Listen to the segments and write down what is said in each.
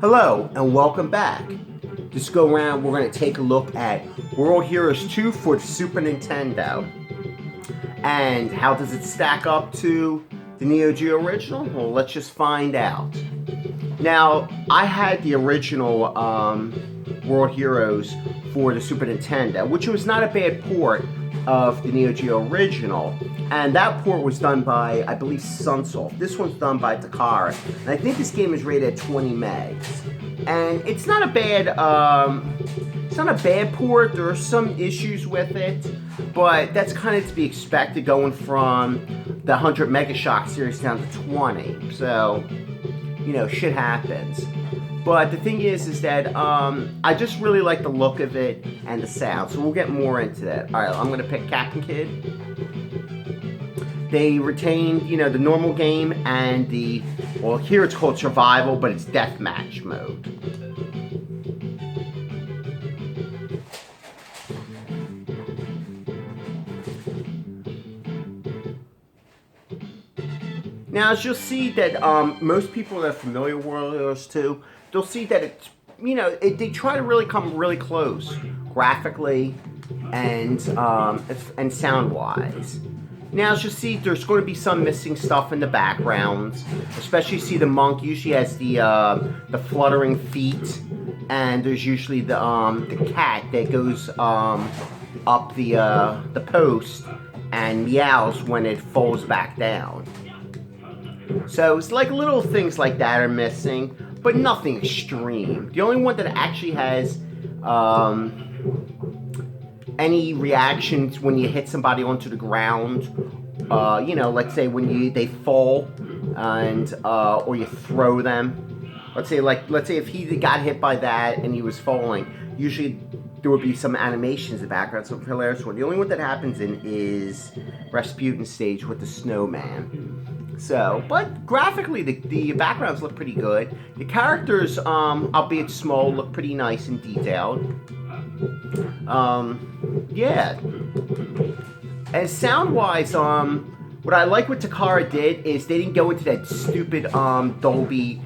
Hello and welcome back. This go round, we're going to take a look at World Heroes 2 for the Super Nintendo. And how does it stack up to the Neo Geo original? Well, let's just find out. Now, I had the original World Heroes for the Super Nintendo, which was not a bad port of the Neo Geo original. And that port was done by, I believe, Sunsoft. This one's done by Takara. And I think this game is rated at 20 megs. And it's not a bad port. There are some issues with it, but that's kind of to be expected going from the 100 Megashock series down to 20. So, shit happens. But the thing is that I just really like the look of it and the sound. So we'll get more into that. All right, I'm going to pick Captain Kid. They retained, the normal game and here it's called survival, but it's deathmatch mode. Now, as you'll see that most people that are familiar with World Heroes 2, they'll see that it's, they try to really come really close graphically and sound-wise. Now, as you see, there's going to be some missing stuff in the backgrounds. Especially, see the monk usually has the fluttering feet, and there's usually the cat that goes up the post and meows when it falls back down. So it's like little things like that are missing, but nothing extreme. The only one that actually has any reactions when you hit somebody onto the ground, let's say when they fall and or you throw them. Let's say if he got hit by that and he was falling, usually there would be some animations in the background. So hilarious one. The only one that happens in is Rasputin stage with the snowman. So, but graphically, the backgrounds look pretty good. The characters, albeit small, look pretty nice and detailed. Yeah. And sound-wise, what I like what Takara did is they didn't go into that stupid Dolby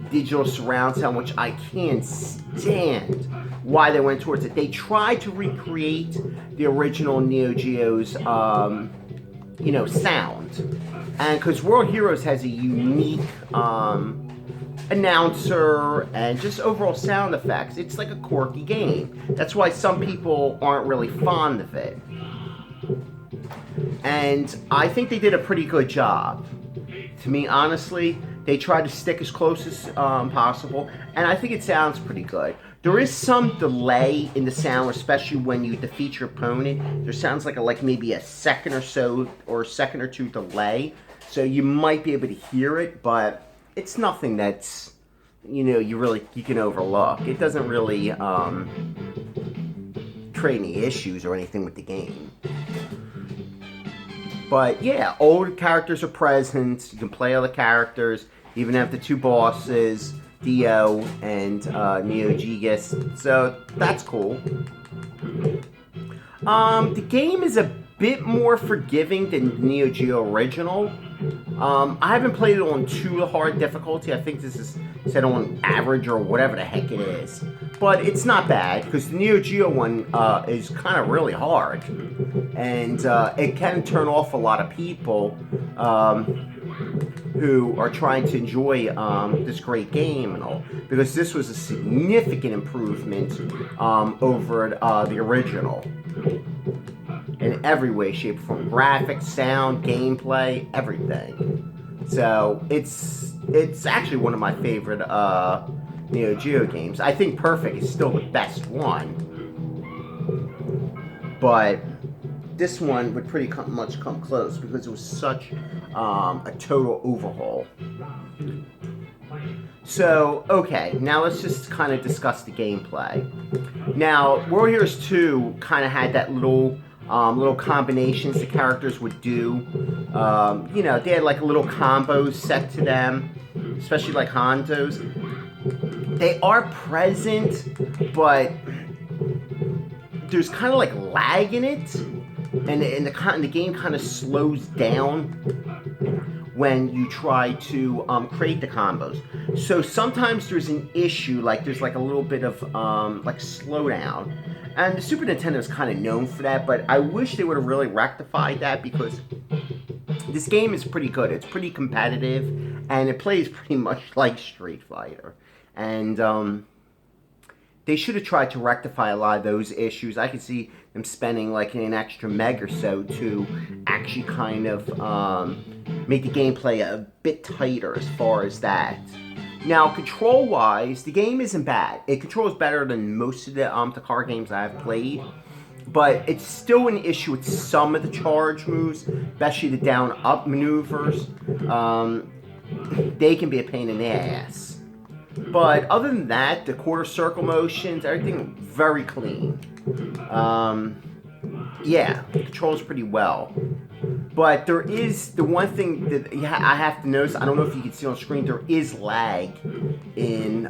digital surround sound, which I can't stand why they went towards it. They tried to recreate the original Neo Geo's, sound. And because World Heroes has a unique announcer and just overall sound effects, it's like a quirky game. That's why some people aren't really fond of it. And I think they did a pretty good job. To me, honestly, they tried to stick as close as possible, and I think it sounds pretty good. There is some delay in the sound, especially when you defeat your opponent. There sounds like maybe a second or so, or a second or two delay. So you might be able to hear it, but it's nothing that's, you can overlook. It doesn't really create any issues or anything with the game. But yeah, all the characters are present. You can play all the characters. You even have the two bosses, Dio and Neo Geo. So that's cool. The game is a bit more forgiving than Neo Geo original. I haven't played it on too hard difficulty. I think this is set on average or whatever the heck it is. But it's not bad, because the Neo Geo one is kind of really hard. And it can turn off a lot of people who are trying to enjoy this great game and all. Because this was a significant improvement over the original. In every way, shape, or form. Graphics, sound, gameplay, everything. So, it's actually one of my favorite Neo Geo games. I think Perfect is still the best one. But this one would pretty much come close because it was such a total overhaul. So, okay, now let's just kind of discuss the gameplay. Now, World Heroes 2 kind of had that little combinations the characters would do. They had like little combos set to them, especially like Hondo's. They are present, but there's kind of like lag in it, and the game kind of slows down when you try to create the combos. So sometimes there's an issue, like there's like a little bit of like slowdown. And the Super Nintendo is kind of known for that, but I wish they would have really rectified that because this game is pretty good. It's pretty competitive, and it plays pretty much like Street Fighter. And they should have tried to rectify a lot of those issues. I could see them spending like an extra meg or so to actually kind of make the gameplay a bit tighter as far as that. Now, control-wise, the game isn't bad. It controls better than most of the Takara games I've played. But it's still an issue with some of the charge moves, especially the down-up maneuvers. They can be a pain in the ass. But other than that, the quarter circle motions, everything very clean. Yeah, it controls pretty well. But there is the one thing that I have to notice. I don't know if you can see on screen. There is lag in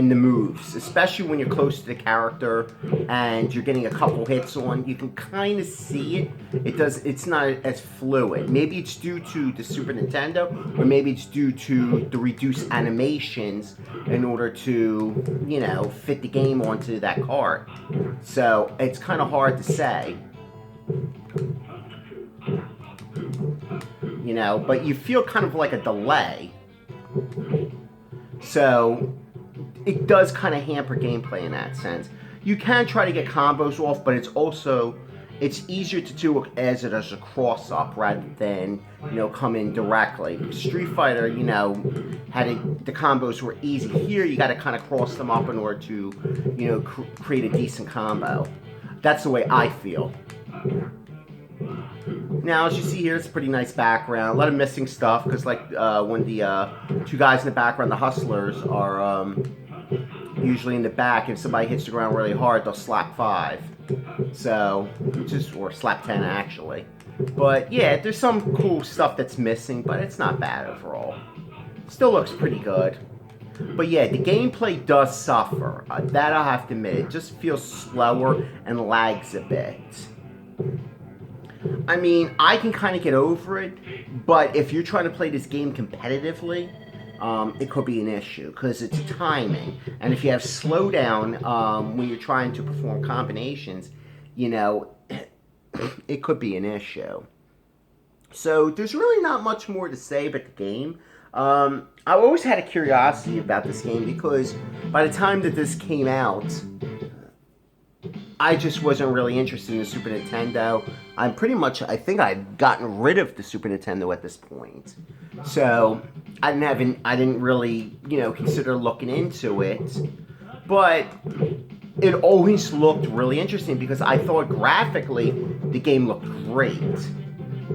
the moves, especially when you're close to the character and you're getting a couple hits on. You can kind of see it. It's not as fluid. Maybe it's due to the Super Nintendo, or maybe it's due to the reduced animations in order to, you know, fit the game onto that card. So it's kind of hard to say. You know, but you feel kind of like a delay. So it does kind of hamper gameplay in that sense. You can try to get combos off, but it's easier to do as a cross-up rather than, you know, come in directly. Street Fighter, you know, the combos were easy. Here, you got to kind of cross them up in order to, you know, create a decent combo. That's the way I feel. Now, as you see here, it's a pretty nice background. A lot of missing stuff, because like when the two guys in the background, the hustlers, are usually in the back. If somebody hits the ground really hard, they'll slap 5. So, or slap 10 actually. But yeah, there's some cool stuff that's missing, but it's not bad overall. Still looks pretty good. But yeah, the gameplay does suffer. That I'll have to admit. It just feels slower and lags a bit. I mean, I can kind of get over it, but if you're trying to play this game competitively, it could be an issue, because it's timing. And if you have slowdown when you're trying to perform combinations, you know, it could be an issue. So there's really not much more to say about the game. I always had a curiosity about this game, because by the time that this came out, I just wasn't really interested in the Super Nintendo. I think I'd gotten rid of the Super Nintendo at this point. So I didn't really, you know, consider looking into it. But it always looked really interesting, because I thought graphically the game looked great.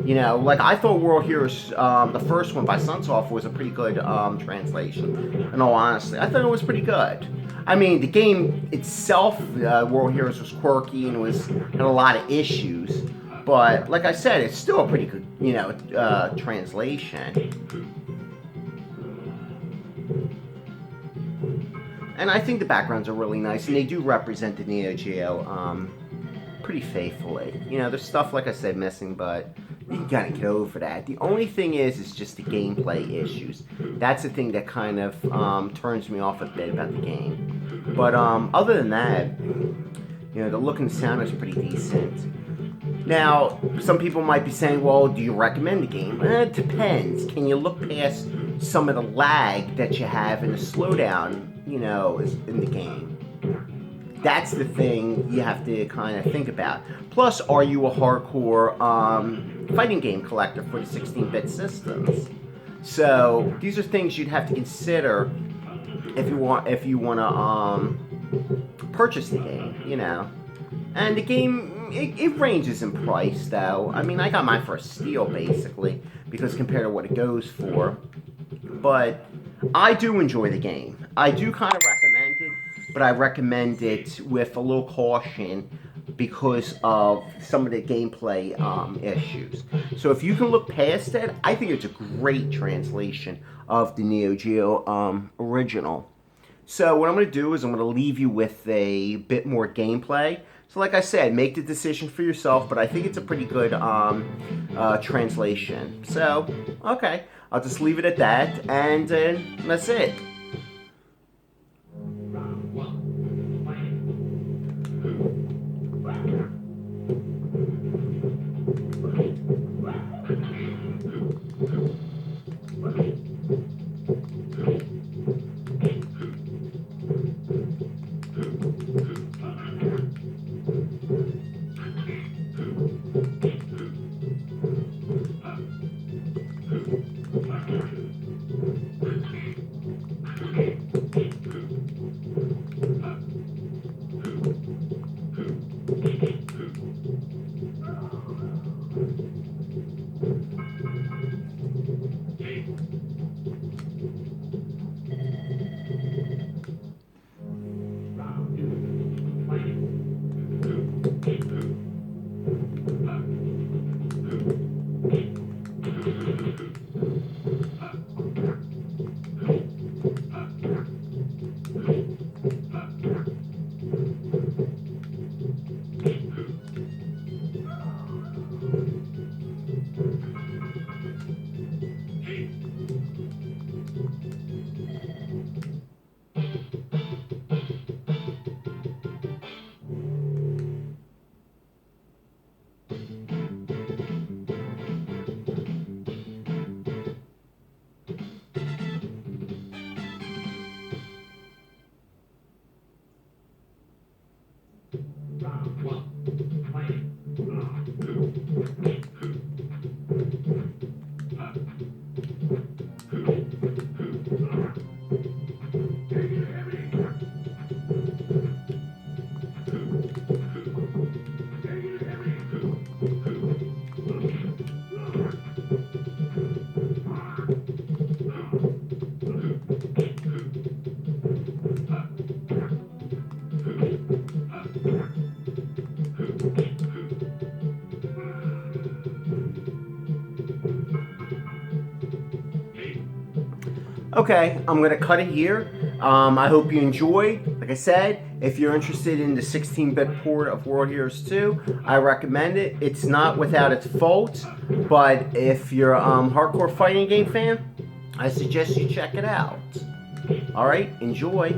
You know, like I thought World Heroes, the first one by Sunsoft, was a pretty good translation. In all honesty, I thought it was pretty good. I mean, the game itself, World Heroes, was quirky and had a lot of issues. But like I said, it's still a pretty good, you know, translation. And I think the backgrounds are really nice, and they do represent the Neo Geo pretty faithfully. You know, there's stuff, like I said, missing, but you gotta get over that. The only thing is just the gameplay issues. That's the thing that kind of turns me off a bit about the game. But other than that, you know, the look and sound is pretty decent. Now, some people might be saying, well, do you recommend the game? It depends. Can you look past some of the lag that you have and the slowdown, you know, in the game? That's the thing you have to kind of think about. Plus, are you a hardcore fighting game collector for the 16-bit systems? So these are things you'd have to consider if you want to purchase the game, you know. And the game, it ranges in price, though. I mean, I got mine for a steal, basically, because compared to what it goes for. But I do enjoy the game. I do kind of recommend it, but I recommend it with a little caution because of some of the gameplay issues. So if you can look past that, I think it's a great translation of the Neo Geo original. So what I'm going to do is I'm going to leave you with a bit more gameplay. So like I said, make the decision for yourself, but I think it's a pretty good translation. So, okay. I'll just leave it at that, and that's it. Okay, I'm gonna cut it here. I hope you enjoyed. Like I said, if you're interested in the 16-bit port of World Heroes 2, I recommend it. It's not without its faults, but if you're a hardcore fighting game fan, I suggest you check it out. Alright, enjoy.